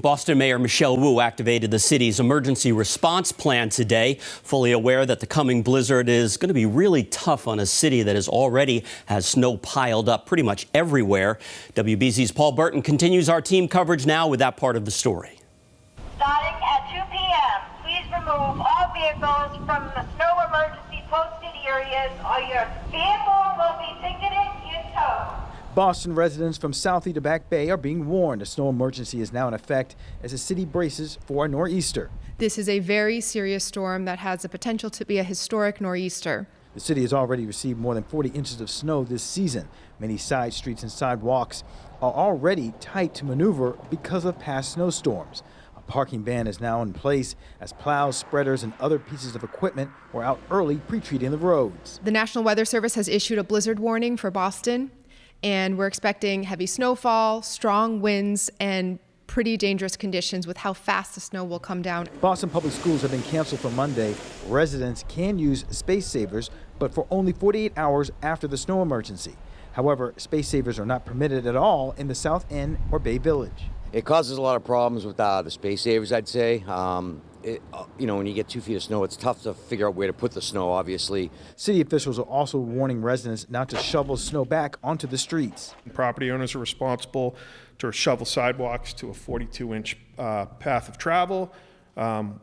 Boston Mayor Michelle Wu activated the city's emergency response plan today, fully aware that the coming blizzard is going to be really tough on a city that already has snow piled up pretty much everywhere. WBZ's Paul Burton continues our team coverage now with that part of the story. Starting at 2 p.m., please remove all vehicles from the snow emergency posted areas or your vehicle will be ticketed in tow. Boston residents from Southie to Back Bay are being warned a snow emergency is now in effect as the city braces for a nor'easter. This is a very serious storm that has the potential to be a historic nor'easter. The city has already received more than 40 inches of snow this season. Many side streets and sidewalks are already tight to maneuver because of past snowstorms. A parking ban is now in place as plows, spreaders, and other pieces of equipment were out early pre-treating the roads. The National Weather Service has issued a blizzard warning for Boston, and we're expecting heavy snowfall, strong winds, and pretty dangerous conditions with how fast the snow will come down. Boston Public Schools have been canceled for Monday. Residents can use Space Savers, but for only 48 hours after the snow emergency. However, Space Savers are not permitted at all in the South End or Bay Village. It causes a lot of problems with the Space Savers, I'd say. When you get 2 feet of snow, it's tough to figure out where to put the snow, obviously. City officials are also warning residents not to shovel snow back onto the streets. Property owners are responsible to shovel sidewalks to a 42-inch path of travel.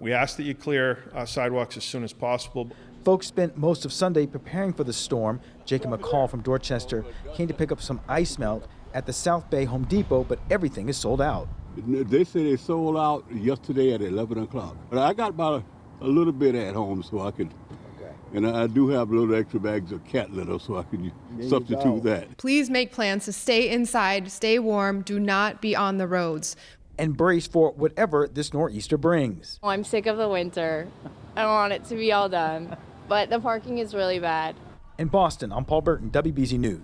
We ask that you clear sidewalks as soon as possible. Folks spent most of Sunday preparing for the storm. Jacob McCall from Dorchester came to pick up some ice melt at the South Bay Home Depot, but everything is sold out. They say they sold out yesterday at 11 o'clock. But I got about a little bit at home so I could, and I do have little extra bags of cat litter so I can substitute that. Please make plans to stay inside, stay warm, do not be on the roads. And brace for whatever this nor'easter brings. I'm sick of the winter. I want it to be all done. But the parking is really bad. In Boston, I'm Paul Burton, WBZ News.